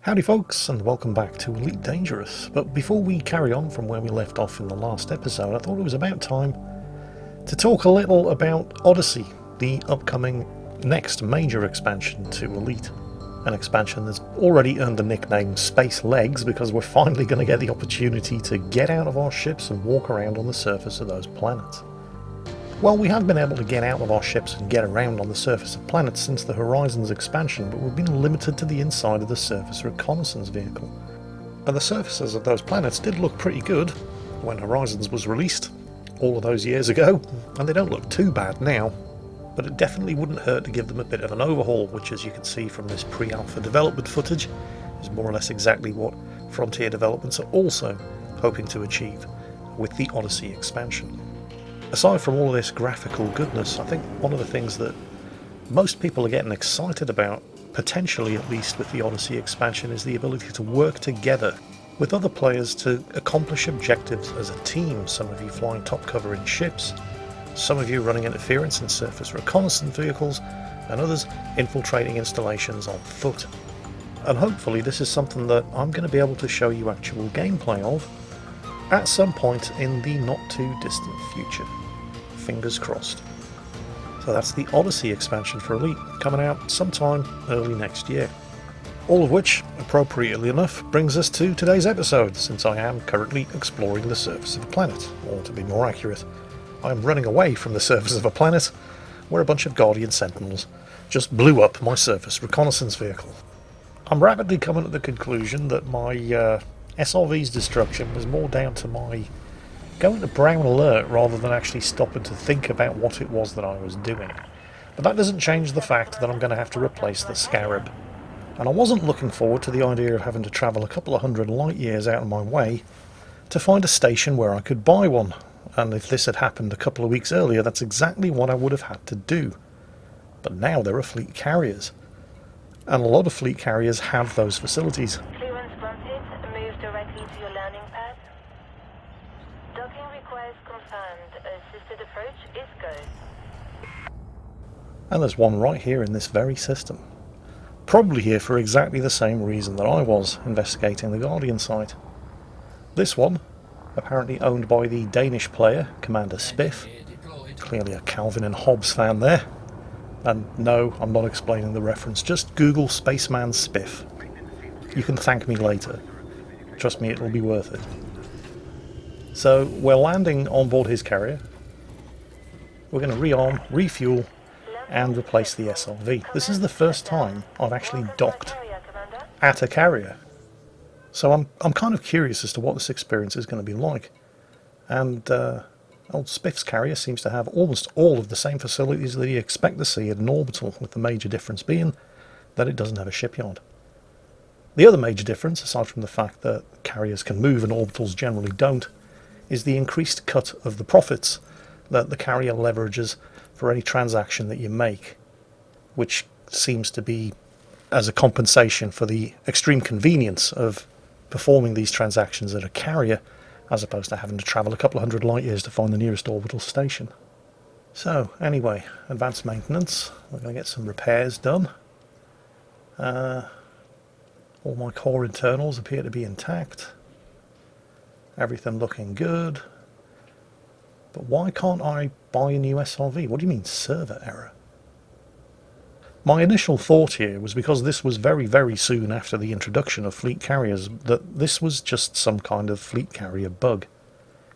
Howdy folks, and welcome back to Elite Dangerous. But before we carry on from where we left off in the last episode, I thought it was about time to talk a little about Odyssey, the upcoming next major expansion to Elite. An expansion that's already earned the nickname Space Legs because we're finally going to get the opportunity to get out of our ships and walk around on the surface of those planets. Well, we have been able to get out of our ships and get around on the surface of planets since the Horizons expansion, but we've been limited to the inside of the surface reconnaissance vehicle. And the surfaces of those planets did look pretty good when Horizons was released all of those years ago, and they don't look too bad now, but it definitely wouldn't hurt to give them a bit of an overhaul, which, as you can see from this pre-alpha development footage, is more or less exactly what Frontier Developments are also hoping to achieve with the Odyssey expansion. Aside from all of this graphical goodness, I think one of the things that most people are getting excited about, potentially at least with the Odyssey expansion, is the ability to work together with other players to accomplish objectives as a team. Some of you flying top cover in ships, some of you running interference in surface reconnaissance vehicles, and others infiltrating installations on foot. And hopefully this is something that I'm going to be able to show you actual gameplay of at some point in the not too distant future. Fingers crossed. So that's the Odyssey expansion for Elite, coming out sometime early next year. All of which, appropriately enough, brings us to today's episode, since I am currently exploring the surface of a planet, or to be more accurate, I am running away from the surface of a planet where a bunch of Guardian Sentinels just blew up my surface reconnaissance vehicle. I'm rapidly coming to the conclusion that my SRV's destruction was more down to my going to brown alert rather than actually stopping to think about what it was that I was doing. But that doesn't change the fact that I'm going to have to replace the Scarab. And I wasn't looking forward to the idea of having to travel a couple of hundred light years out of my way to find a station where I could buy one. And if this had happened a couple of weeks earlier, that's exactly what I would have had to do. But now there are fleet carriers. And a lot of fleet carriers have those facilities. Clearance granted. Move directly to your landing pad. Docking request confirmed. Assisted approach is go. And there's one right here in this very system. Probably here for exactly the same reason that I was investigating the Guardian site. This one, apparently owned by the Danish player, Commander Spiff. Clearly a Calvin and Hobbes fan there. And no, I'm not explaining the reference, just Google Spaceman Spiff. You can thank me later. Trust me, it'll be worth it. So, we're landing on board his carrier. We're going to rearm, refuel, and replace the SRV. This is the first time I've actually docked at a carrier. So I'm kind of curious as to what this experience is going to be like. And old Spiff's carrier seems to have almost all of the same facilities that you expect to see at an orbital, with the major difference being that it doesn't have a shipyard. The other major difference, aside from the fact that carriers can move and orbitals generally don't, is the increased cut of the profits that the carrier leverages for any transaction that you make, which seems to be as a compensation for the extreme convenience of performing these transactions at a carrier, as opposed to having to travel a couple of hundred light years to find the nearest orbital station. So, anyway, advanced maintenance. We're going to get some repairs done. All my core internals appear to be intact. Everything looking good. But why can't I buy a new SRV? What do you mean, server error? My initial thought here was, because this was very, very soon after the introduction of fleet carriers, that this was just some kind of fleet carrier bug.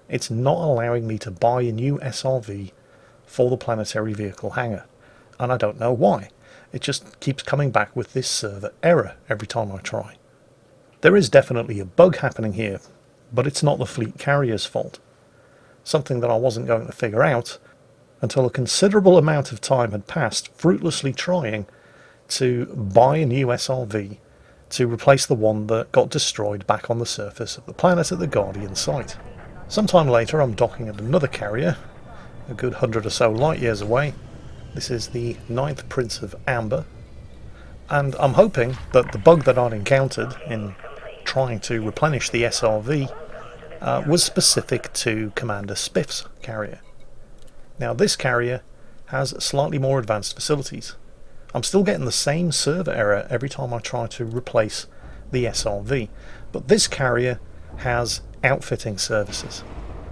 It's not allowing me to buy a new SRV for the planetary vehicle hangar, and I don't know why. It just keeps coming back with this server error every time I try. There is definitely a bug happening here, but it's not the fleet carrier's fault. Something that I wasn't going to figure out until a considerable amount of time had passed fruitlessly trying to buy a new SRV to replace the one that got destroyed back on the surface of the planet at the Guardian site. Sometime later I'm docking at another carrier, a good 100 or so light years away. This is the 9th Prince of Amber, and I'm hoping that the bug that I'd encountered in trying to replenish the SRV was specific to Commander Spiff's carrier. Now this carrier has slightly more advanced facilities. I'm still getting the same server error every time I try to replace the SRV. But this carrier has outfitting services.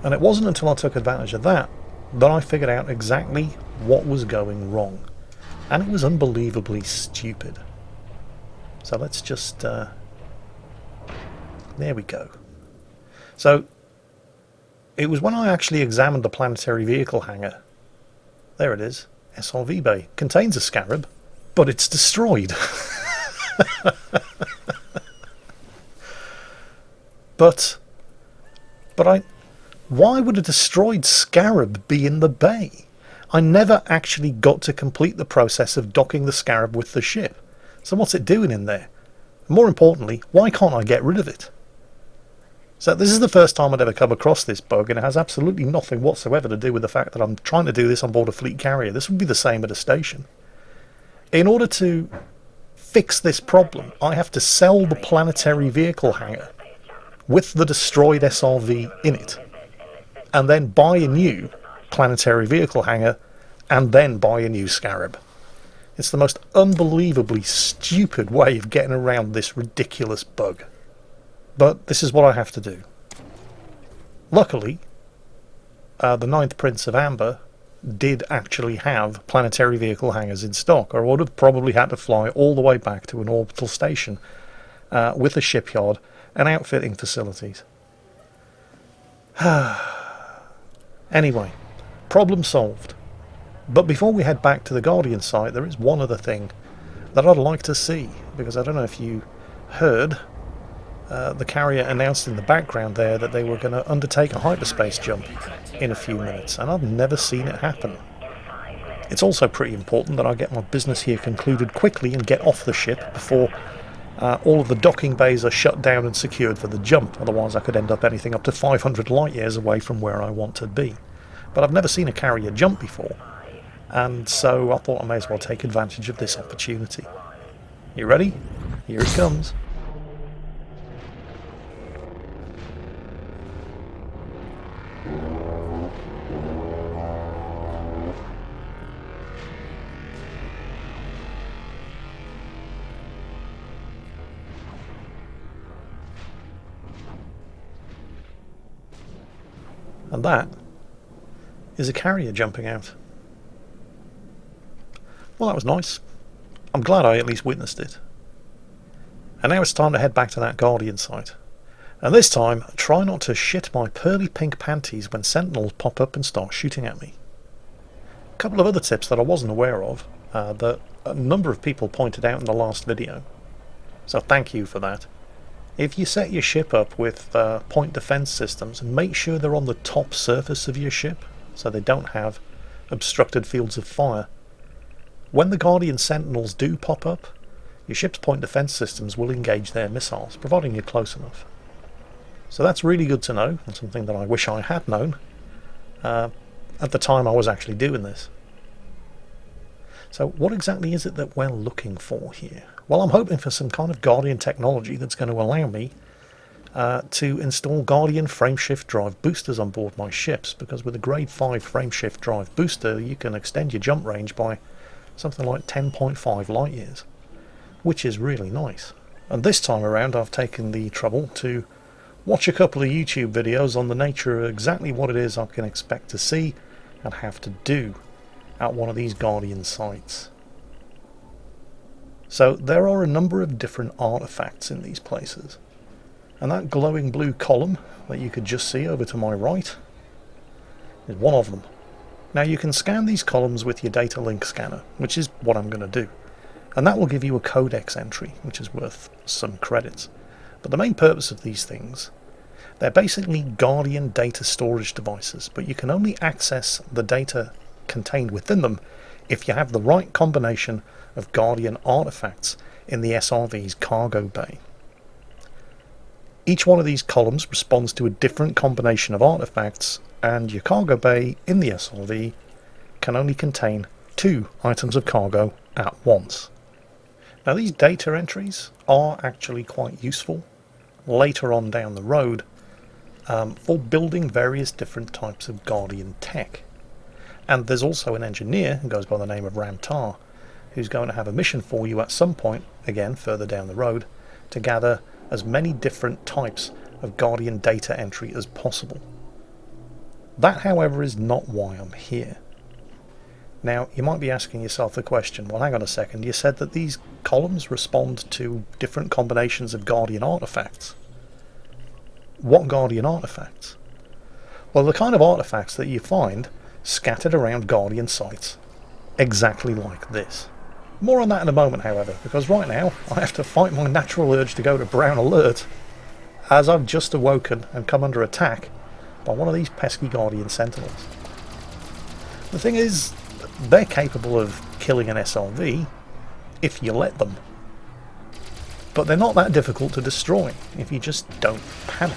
And it wasn't until I took advantage of that that I figured out exactly what was going wrong. And it was unbelievably stupid. So let's just... there we go. So it was when I actually examined the planetary vehicle hangar. There it is. SRV bay. Contains a scarab, but it's destroyed. But why would a destroyed scarab be in the bay? I never actually got to complete the process of docking the scarab with the ship. So what's it doing in there? More importantly, why can't I get rid of it? So this is the first time I'd ever come across this bug, and it has absolutely nothing whatsoever to do with the fact that I'm trying to do this on board a fleet carrier. This would be the same at a station. In order to fix this problem, I have to sell the planetary vehicle hangar with the destroyed SRV in it, and then buy a new planetary vehicle hangar, and then buy a new scarab. It's the most unbelievably stupid way of getting around this ridiculous bug. But this is what I have to do. Luckily, the Ninth Prince of Amber did actually have planetary vehicle hangars in stock, or I would have probably had to fly all the way back to an orbital station with a shipyard and outfitting facilities. Anyway, problem solved. But before we head back to the Guardian site, there is one other thing that I'd like to see, because I don't know if you heard, the carrier announced in the background there that they were going to undertake a hyperspace jump in a few minutes, and I've never seen it happen. It's also pretty important that I get my business here concluded quickly and get off the ship before all of the docking bays are shut down and secured for the jump. Otherwise I could end up anything up to 500 light years away from where I want to be. But I've never seen a carrier jump before, and so I thought I may as well take advantage of this opportunity. You ready? Here it comes. And that is a carrier jumping out. Well, that was nice. I'm glad I at least witnessed it. And now it's time to head back to that Guardian site. And this time, try not to shit my pearly pink panties when sentinels pop up and start shooting at me. A couple of other tips that I wasn't aware of, that a number of people pointed out in the last video. So thank you for that. If you set your ship up with point defense systems, make sure they're on the top surface of your ship, so they don't have obstructed fields of fire. When the Guardian Sentinels do pop up, your ship's point defense systems will engage their missiles, providing you're close enough. So that's really good to know, and something that I wish I had known at the time I was actually doing this. So what exactly is it that we're looking for here? Well, I'm hoping for some kind of Guardian technology that's going to allow me to install Guardian frameshift drive boosters on board my ships, because with a grade 5 frameshift drive booster you can extend your jump range by something like 10.5 light years, which is really nice. And this time around I've taken the trouble to watch a couple of YouTube videos on the nature of exactly what it is I can expect to see and have to do at one of these Guardian sites. So there are a number of different artifacts in these places, and that glowing blue column that you could just see over to my right is one of them. Now you can scan these columns with your data link scanner, which is what I'm going to do, and that will give you a codex entry which is worth some credits. But the main purpose of these things, they're basically Guardian data storage devices, but you can only access the data contained within them if you have the right combination of Guardian artifacts in the SRV's cargo bay. Each one of these columns responds to a different combination of artifacts, and your cargo bay in the SRV can only contain 2 items of cargo at once. Now these data entries are actually quite useful later on down the road for building various different types of Guardian tech. And there's also an engineer who goes by the name of Ramtar, who's going to have a mission for you at some point, again further down the road, to gather as many different types of Guardian data entry as possible. That, however, is not why I'm here. Now, you might be asking yourself the question, well, hang on a second, you said that these columns respond to different combinations of Guardian artifacts. What Guardian artifacts? Well, the kind of artifacts that you find scattered around Guardian sites, exactly like this. More on that in a moment, however, because right now I have to fight my natural urge to go to Brown Alert, as I've just awoken and come under attack by one of these pesky Guardian Sentinels. The thing is, they're capable of killing an SRV if you let them. But they're not that difficult to destroy if you just don't panic.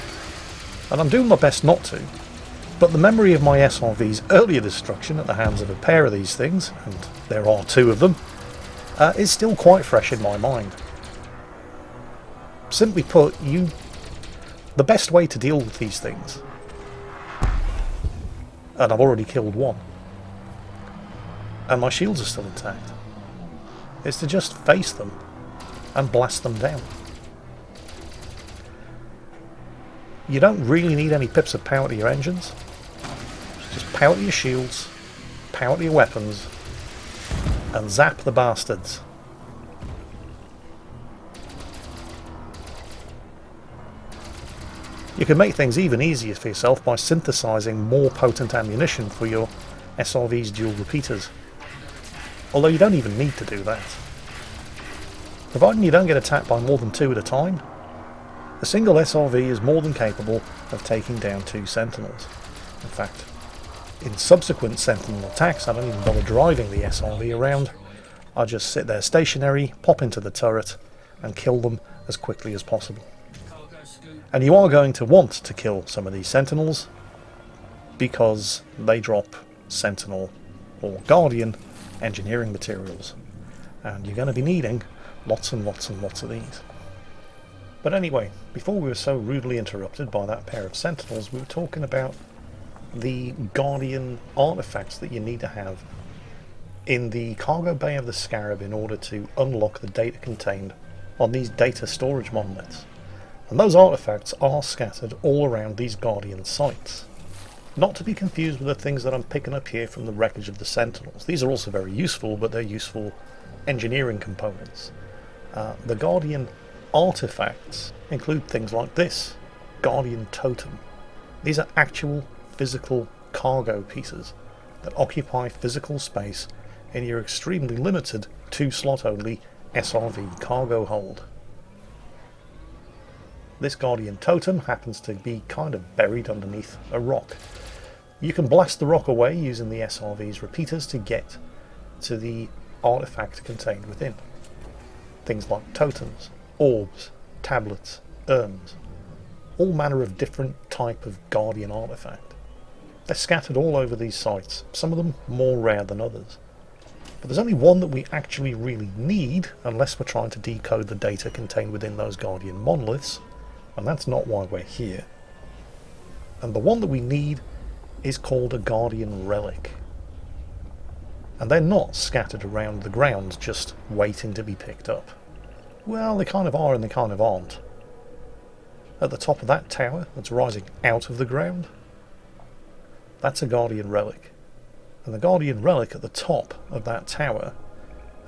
And I'm doing my best not to, but the memory of my SRV's earlier destruction at the hands of a pair of these things, and there are two of them, is still quite fresh in my mind. Simply put, the best way to deal with these things, and I've already killed one, and my shields are still intact, is to just face them and blast them down. You don't really need any pips of power to your engines. Just power to your shields, power to your weapons, and zap the bastards. You can make things even easier for yourself by synthesizing more potent ammunition for your SRV's dual repeaters. Although you don't even need to do that. Providing you don't get attacked by more than two at a time, a single SRV is more than capable of taking down two Sentinels. In fact, in subsequent Sentinel attacks, I don't even bother driving the SRV around. I just sit there stationary, pop into the turret, and kill them as quickly as possible. And you are going to want to kill some of these Sentinels, because they drop Sentinel or Guardian engineering materials, and you're going to be needing lots and lots and lots of these. But anyway, before we were so rudely interrupted by that pair of Sentinels, we were talking about the Guardian artifacts that you need to have in the cargo bay of the Scarab in order to unlock the data contained on these data storage monoliths. And those artifacts are scattered all around these Guardian sites. Not to be confused with the things that I'm picking up here from the wreckage of the Sentinels. These are also very useful, but they're useful engineering components. The Guardian artifacts include things like this Guardian Totem. These are actual physical cargo pieces that occupy physical space in your extremely limited 2-slot only SRV cargo hold. This Guardian Totem happens to be kind of buried underneath a rock. You can blast the rock away using the SRV's repeaters to get to the artifact contained within. Things like totems, orbs, tablets, urns, all manner of different type of Guardian artifact. They're scattered all over these sites, some of them more rare than others. But there's only one that we actually really need, unless we're trying to decode the data contained within those Guardian monoliths, and that's not why we're here. And the one that we need is called a Guardian Relic. And they're not scattered around the ground just waiting to be picked up. Well, they kind of are and they kind of aren't. At the top of that tower that's rising out of the ground, that's a Guardian Relic. And the Guardian Relic at the top of that tower,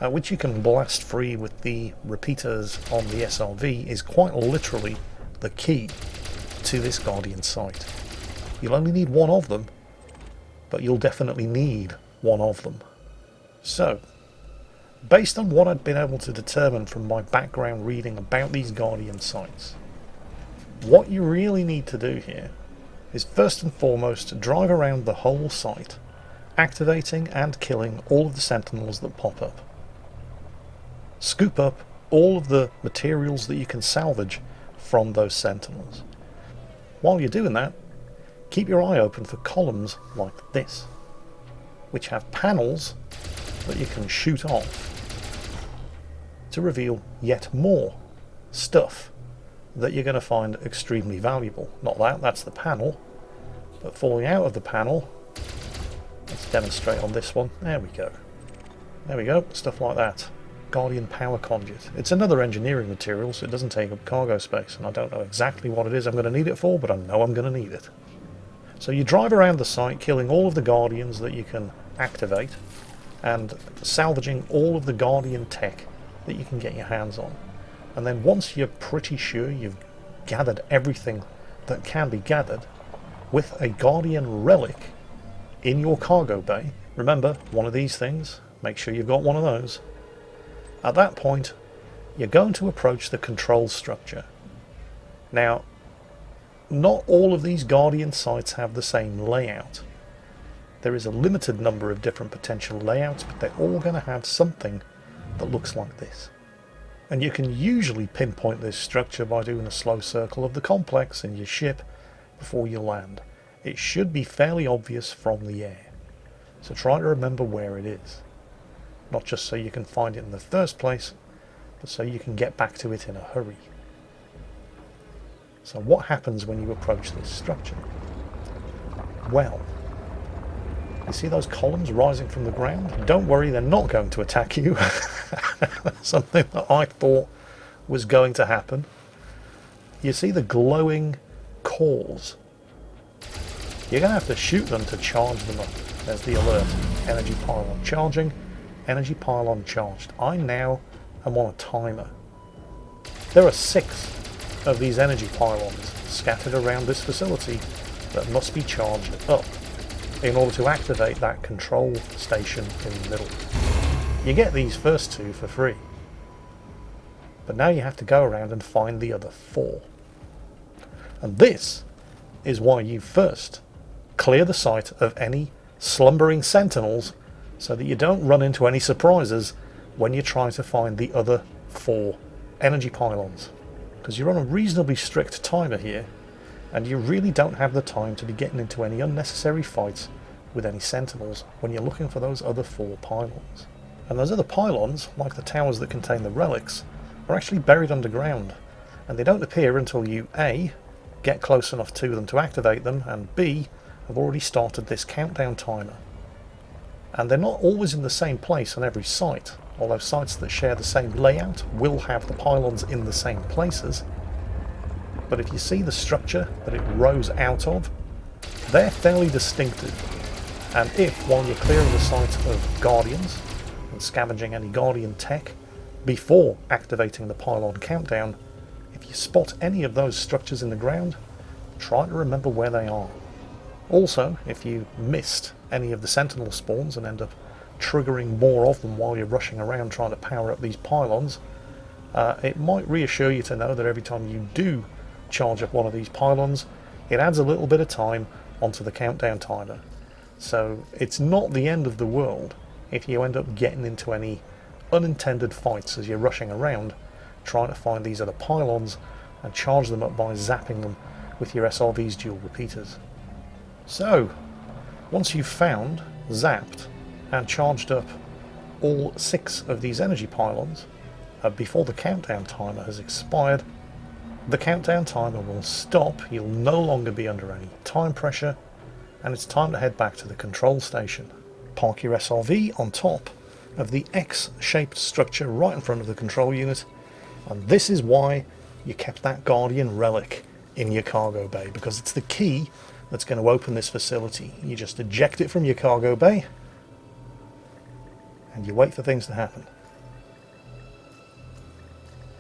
which you can blast free with the repeaters on the SRV, is quite literally the key to this Guardian site. You'll only need one of them, but you'll definitely need one of them. So, based on what I'd been able to determine from my background reading about these Guardian sites, what you really need to do here is first and foremost drive around the whole site, activating and killing all of the Sentinels that pop up. Scoop up all of the materials that you can salvage from those Sentinels. While you're doing that, keep your eye open for columns like this, which have panels that you can shoot off to reveal yet more stuff that you're going to find extremely valuable. Not that, that's the panel, but falling out of the panel, let's demonstrate on this one. There we go. There we go, stuff like that. Guardian power conduit. It's another engineering material, so it doesn't take up cargo space, and I don't know exactly what it is I'm going to need it for, but I know I'm going to need it. So you drive around the site, killing all of the Guardians that you can activate, and salvaging all of the Guardian tech that you can get your hands on. And then once you're pretty sure you've gathered everything that can be gathered, with a Guardian Relic in your cargo bay, remember, one of these things, make sure you've got one of those. At that point, you're going to approach the control structure. Now, not all of these Guardian sites have the same layout. There is a limited number of different potential layouts, but they're all going to have something that looks like this. And you can usually pinpoint this structure by doing a slow circle of the complex in your ship before you land. It should be fairly obvious from the air. So try to remember where it is. Not just so you can find it in the first place, but so you can get back to it in a hurry. So what happens when you approach this structure? Well, you see those columns rising from the ground? Don't worry, they're not going to attack you. Something that I thought was going to happen. You see the glowing cores? You're going to have to shoot them to charge them up. There's the alert. Energy pylon charging. Energy pylon charged. I now am on a timer. There are 6 of these energy pylons scattered around this facility that must be charged up in order to activate that control station in the middle. You get these first 2 for free, but now you have to go around and find the other 4. And this is why you first clear the site of any slumbering sentinels so that you don't run into any surprises when you try to find the other 4 energy pylons. Because you're on a reasonably strict timer here, and you really don't have the time to be getting into any unnecessary fights with any sentinels when you're looking for those other 4 pylons. And those other pylons, like the towers that contain the relics, are actually buried underground, and they don't appear until you A, get close enough to them to activate them, and B, have already started this countdown timer. And they're not always in the same place on every site, although sites that share the same layout will have the pylons in the same places. But if you see the structure that it rose out of, they're fairly distinctive. And if, while you're clearing the site of Guardians and scavenging any Guardian tech before activating the pylon countdown, if you spot any of those structures in the ground, try to remember where they are. Also, if you missed any of the sentinel spawns and end up triggering more of them while you're rushing around trying to power up these pylons, it might reassure you to know that every time you do charge up one of these pylons, it adds a little bit of time onto the countdown timer. So it's not the end of the world if you end up getting into any unintended fights as you're rushing around trying to find these other pylons and charge them up by zapping them with your SRV's dual repeaters. So, once you've found, zapped, and charged up all 6 of these energy pylons, before the countdown timer has expired, the countdown timer will stop, you'll no longer be under any time pressure, and it's time to head back to the control station. Park your SRV on top of the X-shaped structure right in front of the control unit, and this is why you kept that Guardian Relic in your cargo bay, because it's the key that's going to open this facility. You just eject it from your cargo bay, and you wait for things to happen.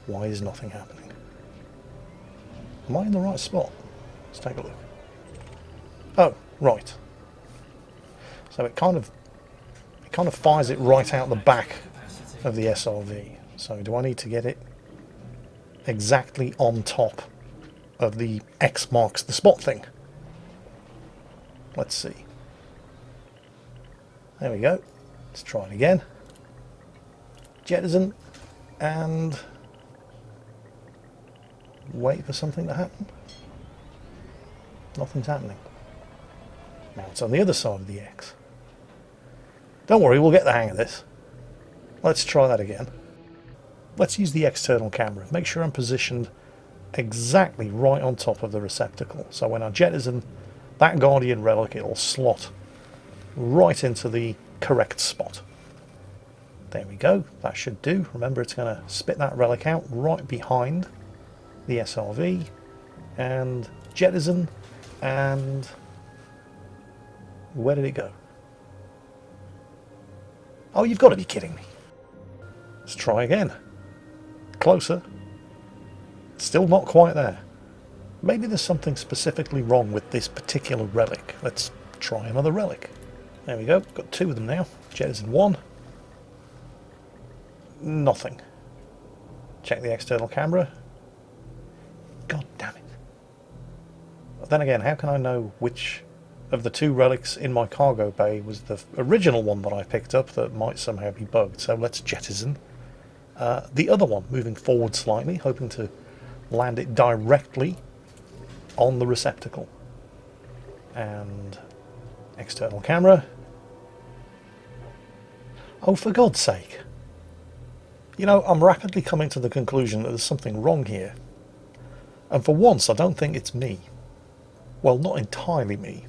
Why is nothing happening? Am I in the right spot? Let's take a look. Oh, right. So it kind of fires it right out the back of the SRV. So do I need to get it exactly on top of the X marks the spot thing? Let's see. There we go. Let's try it again. Jettison and wait for something to happen. Nothing's happening. Now it's on the other side of the X. Don't worry, we'll get the hang of this. Let's try that again. Let's use the external camera. Make sure I'm positioned exactly right on top of the receptacle. So when I jettison that Guardian Relic, it'll slot right into the correct spot. There we go, that should do. Remember, it's going to spit that relic out right behind the SRV, and jettison, and where did it go? Oh, you've got to be kidding me. Let's try again. Closer. Still not quite there. Maybe there's something specifically wrong with this particular relic. Let's try another relic. There we go, got two of them now. Jettison one. Nothing. Check the external camera. God damn it. But then again, how can I know which of the two relics in my cargo bay was the original one that I picked up that might somehow be bugged? So let's jettison the other one, moving forward slightly, hoping to land it directly on the receptacle. And external camera. Oh, for God's sake. You know, I'm rapidly coming to the conclusion that there's something wrong here. And for once, I don't think it's me. Well, not entirely me.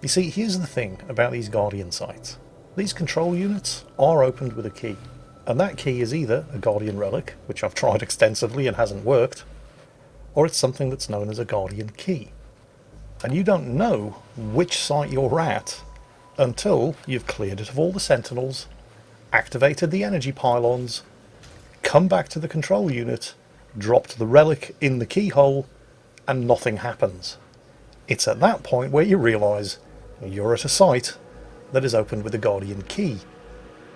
You see, here's the thing about these Guardian sites. These control units are opened with a key. And that key is either a Guardian relic, which I've tried extensively and hasn't worked, or it's something that's known as a Guardian key. And you don't know which site you're at until you've cleared it of all the sentinels, activated the energy pylons, come back to the control unit, dropped the relic in the keyhole, and nothing happens. It's at that point where you realise you're at a site that is opened with a Guardian key,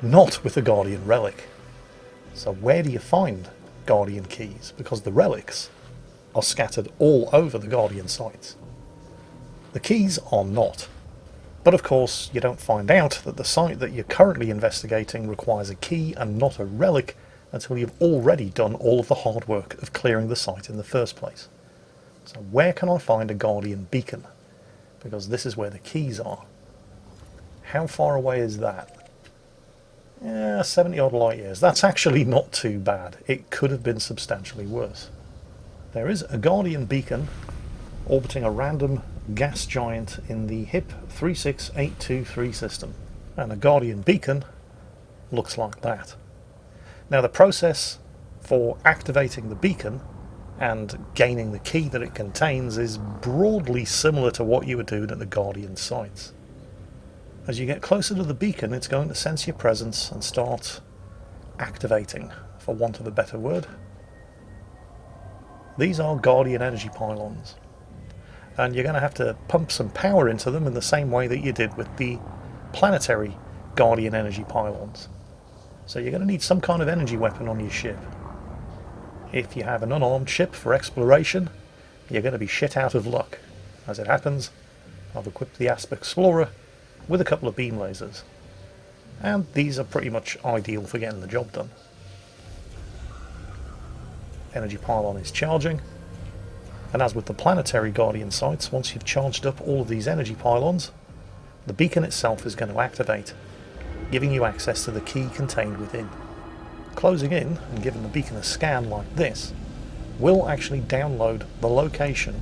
not with a Guardian relic. So where do you find Guardian keys? Because the relics are scattered all over the Guardian sites. The keys are not. But of course, you don't find out that the site that you're currently investigating requires a key and not a relic until you've already done all of the hard work of clearing the site in the first place. So where can I find a Guardian beacon? Because this is where the keys are. How far away is that? Yeah, 70 odd light years. That's actually not too bad. It could have been substantially worse. There is a Guardian beacon orbiting a random gas giant in the HIP 36823 system. And a Guardian beacon looks like that. Now the process for activating the beacon and gaining the key that it contains is broadly similar to what you would do at the Guardian sites. As you get closer to the beacon, it's going to sense your presence and start activating, for want of a better word. These are Guardian energy pylons, and you're going to have to pump some power into them in the same way that you did with the planetary Guardian energy pylons. So you're going to need some kind of energy weapon on your ship. If you have an unarmed ship for exploration, you're going to be shit out of luck. As it happens, I've equipped the Asp Explorer with a couple of beam lasers, and these are pretty much ideal for getting the job done. Energy pylon is charging, and as with the planetary Guardian sites, once you've charged up all of these energy pylons, the beacon itself is going to activate, giving you access to the key contained within. Closing in and giving the beacon a scan like this will actually download the location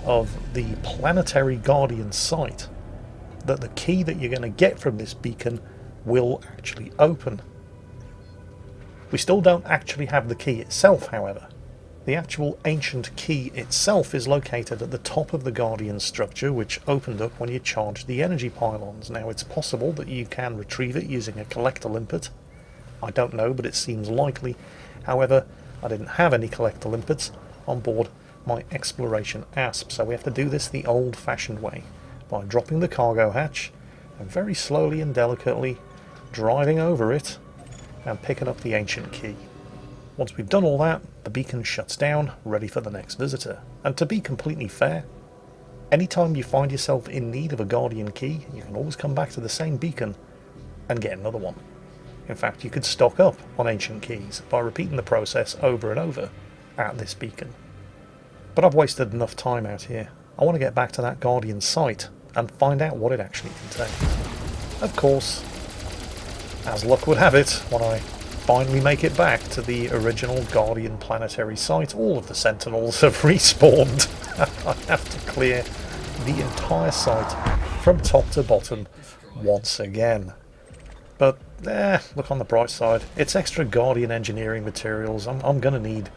of the planetary Guardian site that the key that you're going to get from this beacon will actually open. We still don't actually have the key itself, however. The actual ancient key itself is located at the top of the Guardian structure, which opened up when you charged the energy pylons. Now, it's possible that you can retrieve it using a collector limpet. I don't know, but it seems likely. However, I didn't have any collector limpets on board my exploration Asp, so we have to do this the old-fashioned way, by dropping the cargo hatch and very slowly and delicately driving over it and picking up the ancient key. Once we've done all that, the beacon shuts down, ready for the next visitor. And to be completely fair, anytime you find yourself in need of a Guardian key, you can always come back to the same beacon and get another one. In fact, you could stock up on ancient keys by repeating the process over and over at this beacon. But I've wasted enough time out here. I want to get back to that Guardian site and find out what it actually contains. Of course, as luck would have it, when I finally make it back to the original Guardian planetary site, all of the sentinels have respawned. I have to clear the entire site from top to bottom once again. But, look on the bright side. It's extra Guardian engineering materials. I'm going to need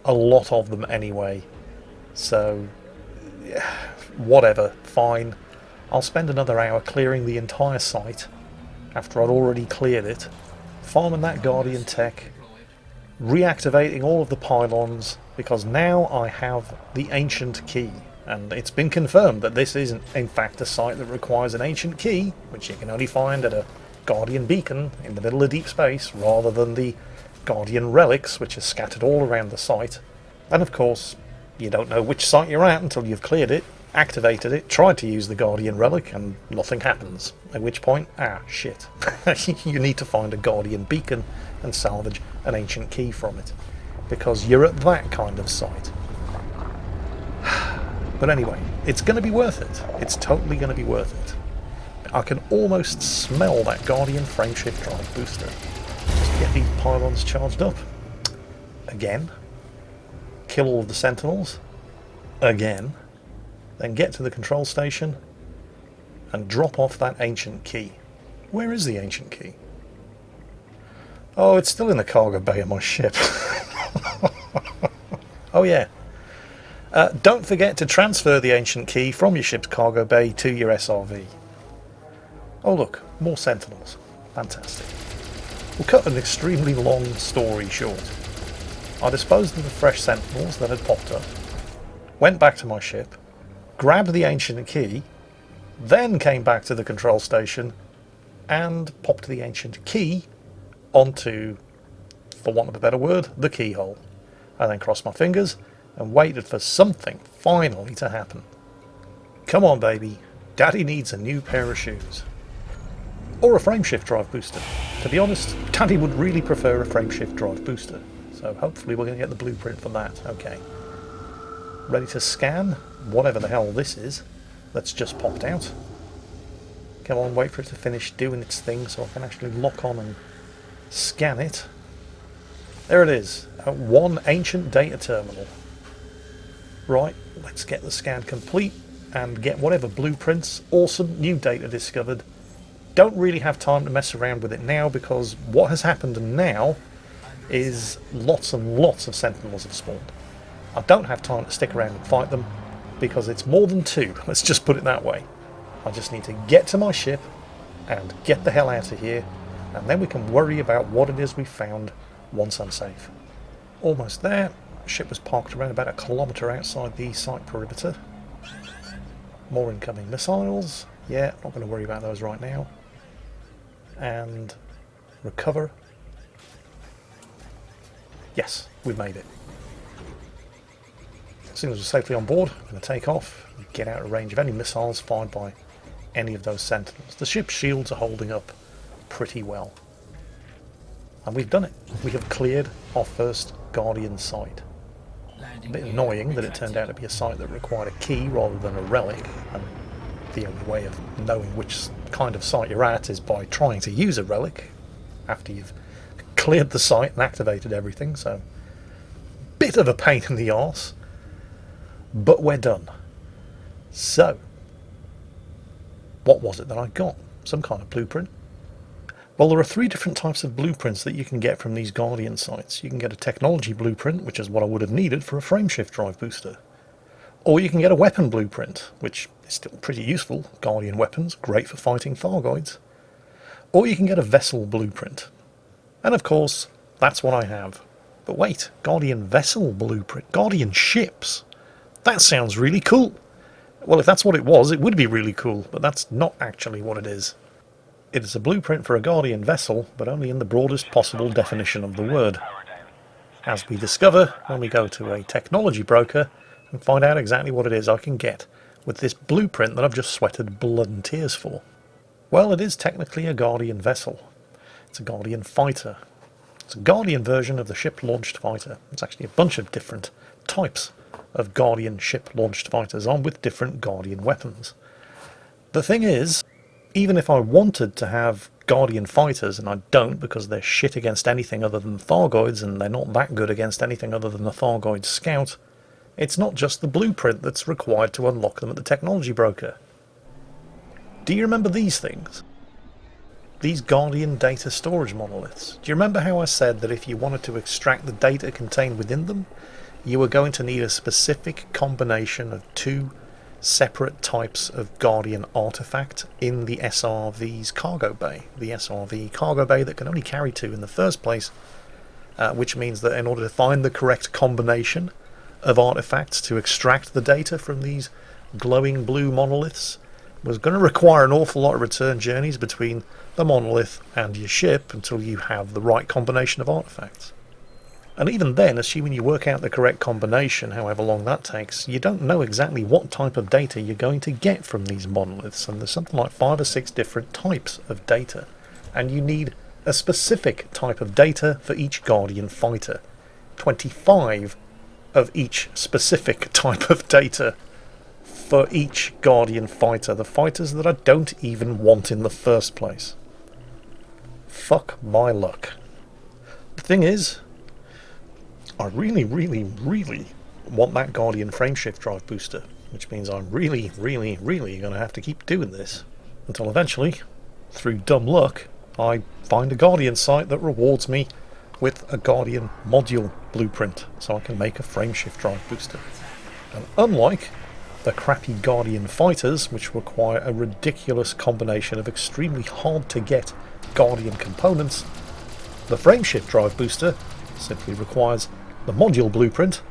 a lot of them anyway. So, yeah, whatever, fine. I'll spend another hour clearing the entire site after I'd already cleared it, farming that Guardian tech, reactivating all of the pylons, because now I have the ancient key. And it's been confirmed that this is in fact a site that requires an ancient key, which you can only find at a Guardian beacon in the middle of deep space, rather than the Guardian relics, which are scattered all around the site. And of course, you don't know which site you're at until you've cleared it, activated it, tried to use the Guardian relic, and nothing happens. At which point, shit. You need to find a Guardian beacon and salvage an ancient key from it, because you're at that kind of site. But anyway, it's going to be worth it. It's totally going to be worth it. I can almost smell that Guardian frameshift drive booster. Just get these pylons charged up. Again. Kill all of the sentinels. Again. Then get to the control station and drop off that ancient key. Where is the ancient key? Oh, it's still in the cargo bay of my ship. Oh yeah. Don't forget to transfer the ancient key from your ship's cargo bay to your SRV. Oh look, more sentinels. Fantastic. We'll cut an extremely long story short. I disposed of the fresh sentinels that had popped up, went back to my ship, grabbed the ancient key, then came back to the control station and popped the ancient key onto, for want of a better word, the keyhole. I then crossed my fingers and waited for something finally to happen. Come on, baby. Daddy needs a new pair of shoes. Or a frameshift drive booster. To be honest, Daddy would really prefer a frameshift drive booster. So hopefully we're going to get the blueprint for that. Okay. Ready to scan? Whatever the hell this is. That's just popped out. Come on, wait for it to finish doing its thing so I can actually lock on and scan it. There it is. One ancient data terminal. Right, let's get the scan complete and get whatever blueprints. Awesome, new data discovered. Don't really have time to mess around with it now, because what has happened now is lots and lots of sentinels have spawned. I don't have time to stick around and fight them, because it's more than two, let's just put it that way. I just need to get to my ship and get the hell out of here, and then we can worry about what it is we found once I'm safe. Almost there. Ship was parked around about 1 kilometre outside the site perimeter. More incoming missiles. Yeah, not going to worry about those right now. And recover. Yes, we've made it. As soon as we're safely on board, I'm going to take off and get out of range of any missiles fired by any of those sentinels. The ship's shields are holding up pretty well. And we've done it. We have cleared our first Guardian site. A bit annoying that it turned out to be a site that required a key rather than a relic, and the only way of knowing which kind of site you're at is by trying to use a relic after you've cleared the site and activated everything, so bit of a pain in the arse, but we're done. So, what was it that I got? Some kind of blueprint? Well, there are 3 different types of blueprints that you can get from these Guardian sites. You can get a technology blueprint, which is what I would have needed for a frameshift drive booster. Or you can get a weapon blueprint, which is still pretty useful. Guardian weapons, great for fighting Thargoids. Or you can get a vessel blueprint. And of course, that's what I have. But wait, Guardian vessel blueprint, Guardian ships. That sounds really cool. Well, if that's what it was, it would be really cool, but that's not actually what it is. It is a blueprint for a Guardian vessel, but only in the broadest possible definition of the word. As we discover when we go to a technology broker and find out exactly what it is I can get with this blueprint that I've just sweated blood and tears for. Well, it is technically a Guardian vessel. It's a Guardian fighter. It's a Guardian version of the ship-launched fighter. It's actually a bunch of different types of Guardian ship-launched fighters on with different Guardian weapons. The thing is, even if I wanted to have Guardian fighters, and I don't because they're shit against anything other than Thargoids, and they're not that good against anything other than the Thargoid scout, it's not just the blueprint that's required to unlock them at the technology broker. Do you remember these things? these Guardian data storage monoliths. Do you remember how I said that if you wanted to extract the data contained within them, you were going to need a specific combination of two separate types of Guardian artifact in the SRV's cargo bay. The SRV cargo bay that can only carry two in the first place, which means that in order to find the correct combination of artifacts to extract the data from these glowing blue monoliths was going to require an awful lot of return journeys between the monolith and your ship until you have the right combination of artifacts. And even then, assuming you work out the correct combination, however long that takes, you don't know exactly what type of data you're going to get from these monoliths, and there's something like 5 or 6 different types of data, and you need a specific type of data for each Guardian fighter. 25 of each specific type of data for each Guardian fighter, the fighters that I don't even want in the first place. Fuck my luck. The thing is, I really, really, really want that Guardian frameshift drive booster, which means I'm really, really, really going to have to keep doing this until eventually, through dumb luck, I find a Guardian site that rewards me with a Guardian module blueprint so I can make a frameshift drive booster. And unlike the crappy Guardian fighters, which require a ridiculous combination of extremely hard to get Guardian components, the frameshift drive booster simply requires the module blueprint,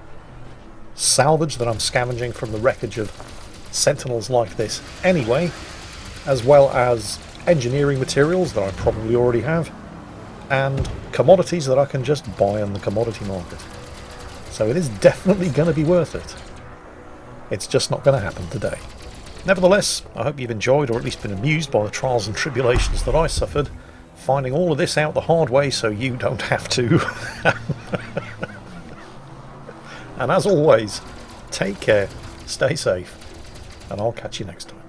salvage that I'm scavenging from the wreckage of Sentinels like this anyway, as well as engineering materials that I probably already have, and commodities that I can just buy on the commodity market. So it is definitely going to be worth it. It's just not going to happen today. Nevertheless, I hope you've enjoyed or at least been amused by the trials and tribulations that I suffered, finding all of this out the hard way so you don't have to. And as always, take care, stay safe, and I'll catch you next time.